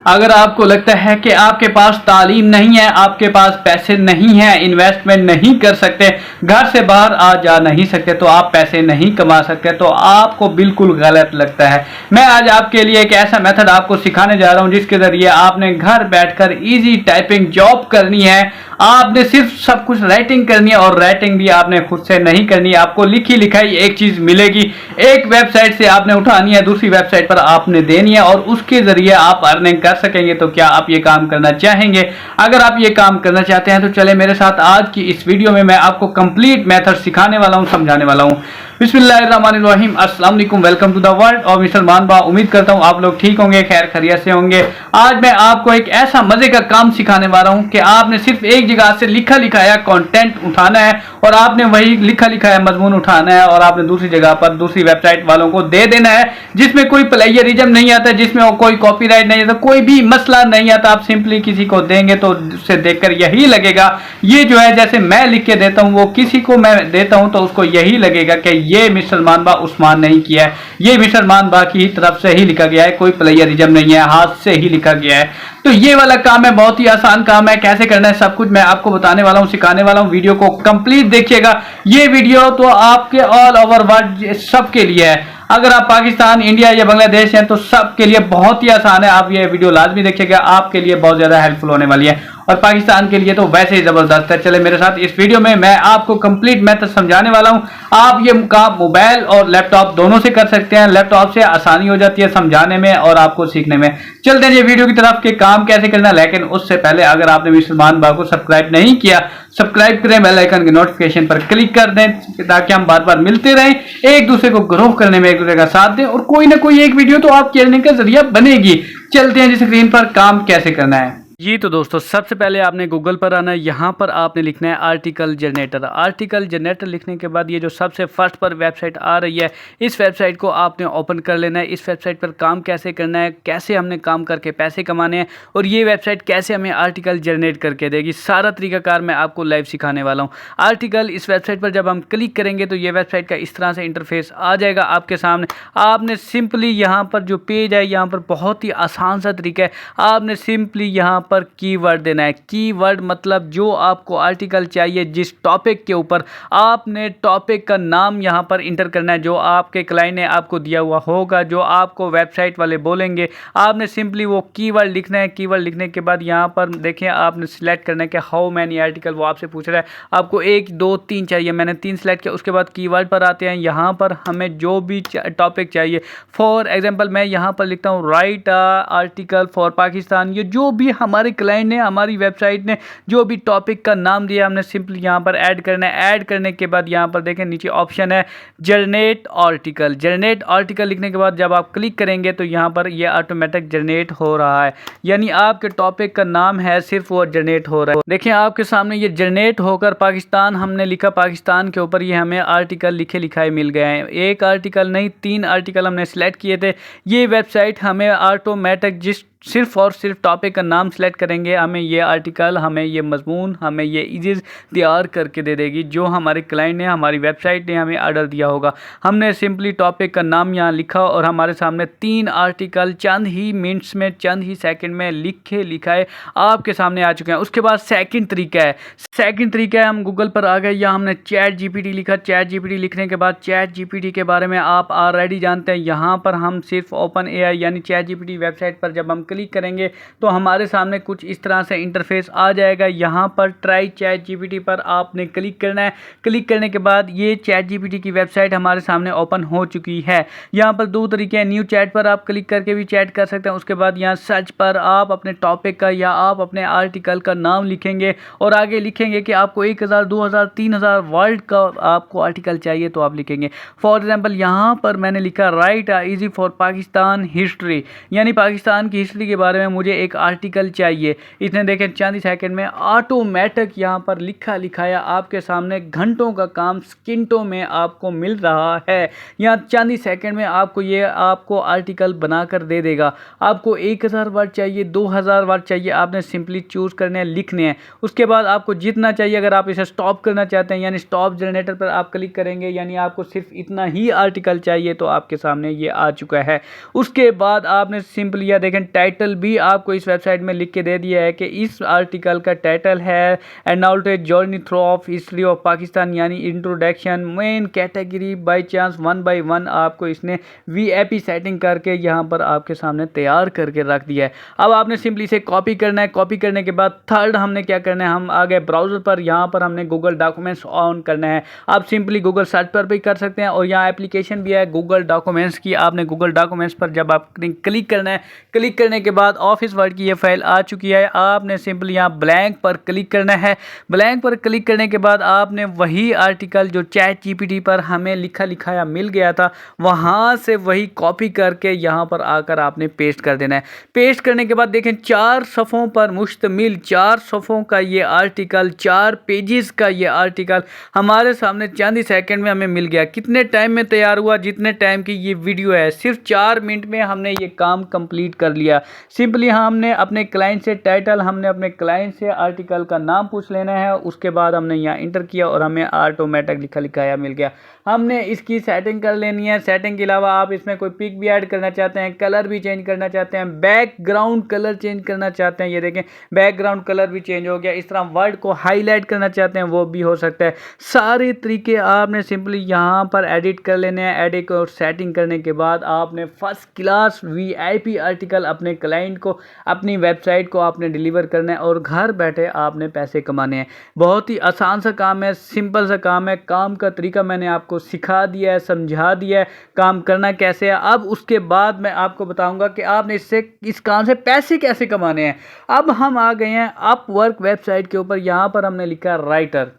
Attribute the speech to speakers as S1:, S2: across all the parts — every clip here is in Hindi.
S1: अगर आपको लगता है कि आपके पास तालीम नहीं है, आपके पास पैसे नहीं हैं, इन्वेस्टमेंट नहीं कर सकते, घर से बाहर आ जा नहीं सकते, तो आप पैसे नहीं कमा सकते, तो आपको बिल्कुल गलत लगता है। मैं आज आपके लिए एक ऐसा मेथड आपको सिखाने जा रहा हूं जिसके जरिए आपने घर बैठकर इजी टाइपिंग जॉब करनी है। आपने सिर्फ सब कुछ राइटिंग करनी है, और राइटिंग भी आपने खुद से नहीं करनी है, आपको लिखी लिखाई एक चीज मिलेगी, एक वेबसाइट से आपने उठानी है, दूसरी वेबसाइट पर आपने देनी है, और उसके जरिए आप अर्निंग कर सकेंगे। तो क्या आप ये काम करना चाहेंगे? अगर आप ये काम करना चाहते हैं तो चले मेरे साथ आज की इस वीडियो में मैं आपको कंप्लीट मेथड सिखाने वाला हूं, समझाने वाला हूं। बिस्मिल्लाहिर्रहमानिर्रहीम, अस्सलाम वालेकुम, वेलकम टू द वर्ल्ड और मिस्टर मानबा। उम्मीद करता हूं आप लोग ठीक होंगे, खैर खैरियत से होंगे। आज मैं आपको एक ऐसा मजे का काम सिखाने वाला हूं कि आपने सिर्फ एक जगह से लिखा लिखाया कंटेंट उठाना है, और आपने वही लिखा लिखाया मजमून उठाना है, और आपने दूसरी जगह पर दूसरी वेबसाइट वालों को दे देना है, जिसमें कोई प्लेगरिज्म नहीं आता, जिसमें कोई कॉपीराइट नहीं आता, कोई भी मसला नहीं आता। आप सिंपली किसी को देंगे तो उससे देखकर यही लगेगा, ये जो है जैसे मैं लिख के देता हूं, वो किसी को मैं देता हूं तो उसको यही लगेगा कि ये मिस्टर मानबा उस्मान नहीं किया है, ये मिस्टर मानबा की तरफ से ही लिखा गया है, कोई प्लेगरिज्म नहीं है, हाथ से ही लिखा गया है। तो ये वाला काम है, बहुत ही आसान काम है। कैसे करना है सब कुछ मैं आपको बताने वाला हूं, सिखाने वाला हूं। वीडियो को कंप्लीट देखिएगा। ये वीडियो तो आपके ऑल ओवर वर्ल्ड सबके लिए है। अगर आप पाकिस्तान, इंडिया या बांग्लादेश हैं तो सबके लिए बहुत ही आसान है। आप ये वीडियो लाजमी देखिएगा, आपके लिए बहुत ज्यादा हेल्पफुल होने वाली है, और पाकिस्तान के लिए तो वैसे ही जबरदस्त है। चले मेरे साथ इस वीडियो में मैं आपको कंप्लीट मेथड समझाने वाला हूं। आप ये काम मोबाइल और लैपटॉप दोनों से कर सकते हैं। लैपटॉप से आसानी हो जाती है समझाने में और आपको सीखने में। चलते हैं ये वीडियो की तरफ के काम कैसे करना। लेकिन उससे पहले अगर आपने मिस्टर मानबा को सब्सक्राइब नहीं किया, सब्सक्राइब करें, बेल आइकन के नोटिफिकेशन पर क्लिक कर दें, ताकि हम बार बार मिलते रहें, एक दूसरे को ग्रो करने में एक दूसरे का साथ दें, और कोई ना कोई एक वीडियो तो आपकी अर्निंग का जरिया बनेगी। चलते हैं जिस स्क्रीन पर काम कैसे करना है। जी तो दोस्तों, सबसे पहले आपने गूगल पर आना है। यहाँ पर आपने लिखना है आर्टिकल जनरेटर। आर्टिकल जनरेटर लिखने के बाद ये जो सबसे फर्स्ट पर वेबसाइट आ रही है, इस वेबसाइट को आपने ओपन कर लेना है। इस वेबसाइट पर काम कैसे करना है, कैसे हमने काम करके पैसे कमाने हैं, और ये वेबसाइट कैसे हमें आर्टिकल जनरेट करके देगी, सारा तरीकाकार मैं आपको लाइव सिखाने वाला हूँ। आर्टिकल इस वेबसाइट पर जब हम क्लिक करेंगे तो ये वेबसाइट का इस तरह से इंटरफेस आ जाएगा आपके सामने। आपने सिंपली यहाँ पर जो पेज है, यहाँ पर बहुत ही आसान सा तरीका है। आपने सिंपली यहाँ पर कीवर्ड देना है। कीवर्ड मतलब जो आपको आर्टिकल चाहिए, जिस टॉपिक के ऊपर, आपने टॉपिक का नाम यहाँ पर इंटर करना है, जो आपके क्लाइंट ने आपको दिया हुआ होगा, जो आपको वेबसाइट वाले बोलेंगे। आपने सिंपली वो कीवर्ड लिखना है। कीवर्ड लिखने के बाद यहाँ पर देखें, आपने सिलेक्ट करना है कि हाउ मैनी आर्टिकल, वो आपसे पूछ रहा है आपको 1 2 3 चाहिए। मैंने 3 सिलेक्ट किया। उसके बाद कीवर्ड पर आते हैं। यहाँ पर हमें जो भी टॉपिक चाहिए, फॉर एग्जाम्पल मैं यहाँ पर लिखता हूँ राइट आर्टिकल फॉर पाकिस्तान। ये जो भी हमारे क्लाइंट ने, हमारी वेबसाइट ने जो भी टॉपिक का नाम दिया, हमने सिंपली यहाँ पर ऐड करना है। ऐड करने के बाद यहाँ पर देखें नीचे ऑप्शन है जनरेट आर्टिकल। जनरेट आर्टिकल लिखने के बाद जब आप क्लिक करेंगे तो यहाँ पर ये ऑटोमेटिक जनरेट हो रहा है, यानी आपके टॉपिक का नाम है सिर्फ वो जनरेट हो रहा है। देखिए आपके सामने ये जनरेट होकर पाकिस्तान, हमने लिखा पाकिस्तान के ऊपर, ये हमें आर्टिकल लिखे लिखाए मिल गए हैं। एक आर्टिकल नहीं, 3 आर्टिकल हमने सेलेक्ट किए थे। ये वेबसाइट हमें ऑटोमेटिक जिस सिर्फ और सिर्फ टॉपिक का नाम सेलेक्ट करेंगे, हमें ये आर्टिकल, हमें ये मजमून, हमें ये इमेज तैयार करके दे देगी, जो हमारे क्लाइंट ने, हमारी वेबसाइट ने हमें ऑर्डर दिया होगा। हमने सिंपली टॉपिक का नाम यहाँ लिखा और हमारे सामने 3 आर्टिकल चंद ही मिनट्स में, चंद ही सेकंड में लिखे लिखाए आपके सामने आ चुके हैं। उसके बाद सेकंड तरीका है, हम गूगल पर आ गए, या हमने चैट जीपीटी लिखा। चैट जीपीटी लिखने के बाद चैट जीपीटी के बारे में आप ऑलरेडी जानते हैं। यहाँ पर हम सिर्फ ओपन एआई यानी चैट जीपीटी वेबसाइट पर जब हम क्लिक करेंगे तो हमारे सामने कुछ इस तरह से इंटरफेस आ जाएगा। यहाँ पर ट्राई चैट जीपीटी पर आपने क्लिक करना है। क्लिक करने के बाद ये चैट जीपीटी की वेबसाइट हमारे सामने ओपन हो चुकी है। यहाँ पर 2 तरीके हैं। न्यू चैट पर आप क्लिक करके भी चैट कर सकते हैं। उसके बाद यहाँ सर्च पर आप अपने टॉपिक का या आप अपने आर्टिकल का नाम लिखेंगे, और आगे लिखेंगे कि आपको 1000 2000 3000 वर्ड का आपको आर्टिकल चाहिए तो आप लिखेंगे। फॉर एग्जाम्पल यहाँ पर मैंने लिखा right easy for Pakistan history, यानी पाकिस्तान की हिस्ट्री के बारे में मुझे एक आर्टिकल चाहिए। इसने देखें चंद सेकंड में ऑटोमेटिक यहाँ पर लिखा लिखाया आपके सामने, घंटों का काम सेकंडों में आपको मिल रहा है। यहाँ चंद सेकंड में आपको ये आपको आर्टिकल बनाकर दे देगा। आपको 1000 वर्ड चाहिए, 2000 वर्ड चाहिए, आपने सिंपली चूज करने हैं, लिखने हैं। उसके बाद आपको जितना चाहिए, अगर आप इसे स्टॉप करना चाहते हैं यानी स्टॉप जनरेटर पर आप क्लिक करेंगे, यानी आपको सिर्फ इतना ही आर्टिकल चाहिए तो आपके सामने ये आ चुका है। उसके बाद आपने सिंपली यह देखें टाइटल भी आपको इस वेबसाइट में लिख के दे दिया है कि इस आर्टिकल का टाइटल है unaltered journey through of history of Pakistan, यानी introduction main category by chance 1 by 1 आपको इसने वीआईपी सेटिंग करके यहाँ पर आपके सामने तैयार करके रख दिया है। अब आपने सिंपली इसे कॉपी करना है। कॉपी करने के बाद थर्ड हमने क्या करना है, हम आ गए ब्राउज़र पर। यहाँ पर हमने गूगल डॉक्यूमेंट्स ऑन करना है। आप सिंपली गूगल सर्च पर भी कर सकते हैं और यहाँ एप्लीकेशन भी है गूगल डॉक्यूमेंट्स की। आपने गूगल डॉक्यूमेंट्स पर जब आप क्लिक करना है, क्लिक करने के बाद ऑफिस वर्ड की ये फाइल आ चुकी है। आपने सिंपली यहाँ ब्लैंक पर क्लिक करना है। ब्लैंक पर क्लिक करने के बाद आपने वही आर्टिकल जो चैट जीपीटी पर हमें लिखाया मिल गया था, वहाँ से वही कॉपी करके यहाँ पर आकर आपने पेस्ट कर देना है। पेस्ट करने के बाद देखें 4 सफ़ों पर मुश्तमिल 4 सफ़ों का ये आर्टिकल, 4 पेजेस का ये आर्टिकल हमारे सामने चंद ही सेकंड में हमें मिल गया। कितने टाइम में तैयार हुआ, जितने टाइम की ये वीडियो है, सिर्फ 4 मिनट में हमने ये काम कंप्लीट कर लिया। सिंपली हमने अपने क्लाइंट से टाइटल, हमने अपने क्लाइंट से आर्टिकल का नाम पूछ लेना है। उसके बाद हमने यहाँ इंटर किया और हमें ऑटोमेटिक लिखाया मिल गया। हमने इसकी सेटिंग कर लेनी है। सेटिंग के अलावा आप इसमें कोई पिक भी ऐड करना चाहते हैं, कलर भी चेंज करना चाहते हैं, बैकग्राउंड कलर चेंज करना चाहते हैं, ये देखें बैकग्राउंड कलर भी चेंज हो गया। इस तरह वर्ड को हाईलाइट करना चाहते हैं वो भी हो सकता है। सारे तरीके आपने सिंपली यहाँ पर एडिट कर लेने हैं। एडिट और सेटिंग करने के बाद आपने फर्स्ट क्लास वीआईपी आर्टिकल अपने क्लाइंट को, अपनी वेबसाइट को आपने डिलीवर करना है और घर बैठे आपने पैसे कमाने हैं। बहुत ही आसान सा काम है, सिंपल सा काम है। काम का तरीका मैंने आपको सिखा दिया है, समझा दिया है काम करना कैसे है। अब उसके बाद मैं आपको बताऊंगा कि आपने इस काम से पैसे कैसे कमाने हैं। अब हम आ गए हैं अपवर्क वेबसाइट के ऊपर। यहाँ पर हमने लिखा राइटर।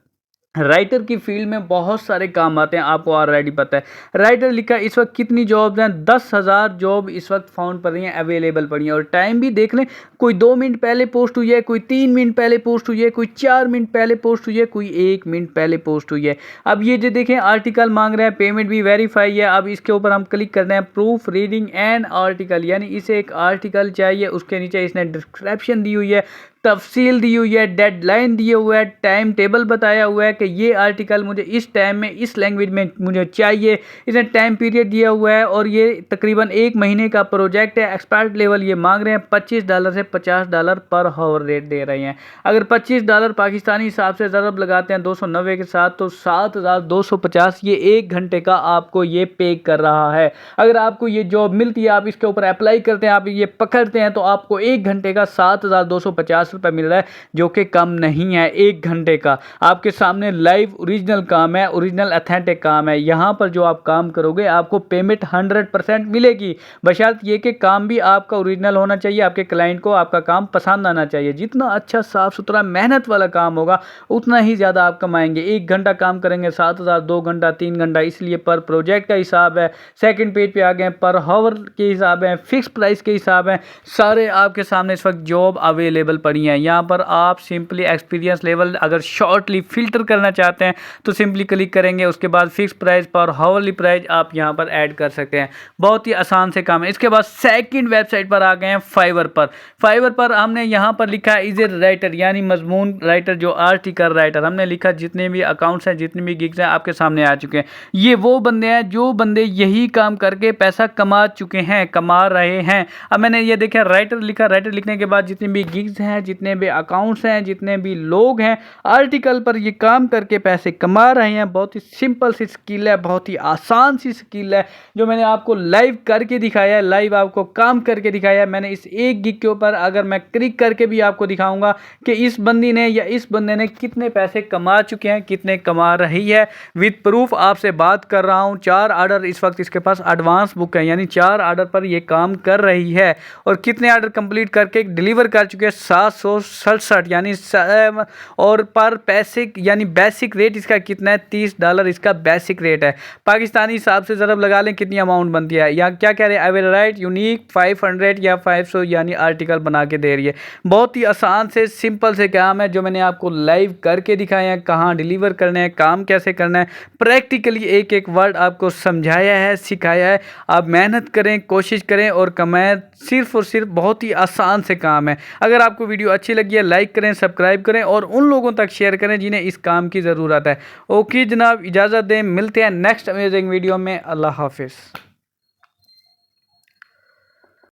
S1: राइटर की फील्ड में बहुत सारे काम आते हैं, आपको ऑलरेडी पता है। राइटर लिखा, इस वक्त कितनी जॉब्स हैं, 10,000 जॉब इस वक्त फाउंड पड़ रही हैं, अवेलेबल पड़ी हैं। और टाइम भी देख लें, कोई 2 मिनट पहले पोस्ट हुई है, कोई 3 मिनट पहले पोस्ट हुई है, कोई 4 मिनट पहले पोस्ट हुई है, कोई 1 मिनट पहले पोस्ट हुई है। अब ये जो देखें आर्टिकल मांग रहे हैं, पेमेंट भी वेरीफाई है। अब इसके ऊपर हम क्लिक करते हैं प्रूफ रीडिंग एंड आर्टिकल, यानी इसे एक आर्टिकल चाहिए। उसके नीचे इसने डिस्क्रिप्शन दी हुई है, तफसील दी हुई है, डेडलाइन दिए हुआ है, टाइम टेबल बताया हुआ है कि ये आर्टिकल मुझे इस टाइम में इस लैंग्वेज में मुझे चाहिए। इसने टाइम पीरियड दिया हुआ है और ये तकरीबन 1 महीने का प्रोजेक्ट है। एक्सपर्ट लेवल ये मांग रहे हैं $25 से $50 पर हावर रेट दे रहे हैं। अगर $25 पाकिस्तानी हिसाब से ज़रब लगाते हैं 290 के साथ, तो 7,250 ये 1 घंटे का आपको ये पे कर रहा है। अगर आपको ये जॉब मिलती है, आप इसके ऊपर अप्लाई करते हैं, आप ये पकड़ते हैं, तो आपको 1 घंटे का 7,250 रुपये मिल रहा है, जो कि कम नहीं है। 1 घंटे का आपके सामने लाइव ओरिजिनल काम है, ओरिजिनल अथेंटिक काम है। यहाँ पर जो आप काम करोगे आपको पेमेंट 100% मिलेगी, बशर्त ये कि काम भी आपका ओरिजिनल होना चाहिए, आपके क्लाइंट को आपका काम पसंद आना चाहिए। जितना अच्छा साफ सुथरा मेहनत वाला काम होगा उतना ही ज़्यादा आप कमाएंगे। 1 घंटा काम करेंगे 7,000, 2 घंटा 3 घंटा, इसलिए पर प्रोजेक्ट का हिसाब है। सेकंड पेज पे आ गए, पर हावर के हिसाब है, फिक्स प्राइस के हिसाब है, सारे आपके सामने इस वक्त जॉब अवेलेबल पड़ी है। यहाँ पर आप सिंपली एक्सपीरियंस लेवल अगर शॉर्टली फिल्टर करना चाहते हैं तो सिंपली क्लिक करेंगे। उसके बाद फिक्स प्राइस पर हावरली प्राइस आप यहाँ पर ऐड कर सकते हैं। बहुत ही आसान से काम है। इसके बाद सेकंड वेबसाइट पर आ गए हैं फाइवर पर। फाइवर पर हमने यहाँ पर लिखा है इज ए राइटर, यानी मजमून राइटर, जो आर्टिकल राइटर। हमने लिखा जितने भी अकाउंट्स हैं, जितने भी गिग्स हैं आपके सामने आ चुके हैं। ये वो बंदे हैं जो बंदे यही काम करके पैसा कमा चुके हैं, कमा रहे हैं। अब मैंने ये देखा राइटर लिखा, राइटर लिखने के बाद जितने भी गिग्स हैं, जितने भी अकाउंट्स हैं, जितने भी लोग हैं आर्टिकल पर ये काम करके पैसे कमा रहे हैं। बहुत ही सिंपल सी स्किल है, बहुत ही आसान सी स्किल है, जो मैंने आपको लाइव करके दिखाया है, लाइव आपको काम करके दिखाया है। मैंने इस एक गिग के ऊपर अगर मैं क्लिक करके भी आपको दिखाऊंगा कि इस बंदी ने या इस बंदे ने कितने पैसे कमा चुके हैं, कितने कमा रही है, विद प्रूफ आपसे बात कर रहा हूँ। 4 ऑर्डर इस वक्त इसके पास एडवांस बुक है, यानी 4 ऑर्डर पर ये काम कर रही है। और कितने ऑर्डर कंप्लीट करके डिलीवर कर चुके हैं 767, यानी और पर पैसे, यानी बेसिक रेट इसका कितना है, $30 इसका बेसिक रेट है। पाकिस्तानी हिसाब से ज़रा लगा लें कितनी अमाउंट बनती है। या क्या कह रहे हैं, एवर राइट यूनिक 500 या 500, यानी आर्टिकल बना के दे रही है। बहुत ही आसान से सिंपल से काम है, जो मैंने आपको लाइव करके दिखाए हैं, कहाँ डिलीवर करने हैं, काम कैसे करना है, प्रैक्टिकली एक एक वर्ड आपको समझाया है, सिखाया है। आप मेहनत करें, कोशिश करें और कमाएं। सिर्फ और सिर्फ बहुत ही आसान से काम है। अगर आपको वीडियो अच्छी लगी है लाइक करें, सब्सक्राइब करें और उन लोगों तक शेयर करें जिन्हें इस काम की ज़रूरत है। ओके जनाब, इजाज़त दें, मिलते हैं नेक्स्ट अमेजिंग वीडियो में। अल्लाह हाफिज़।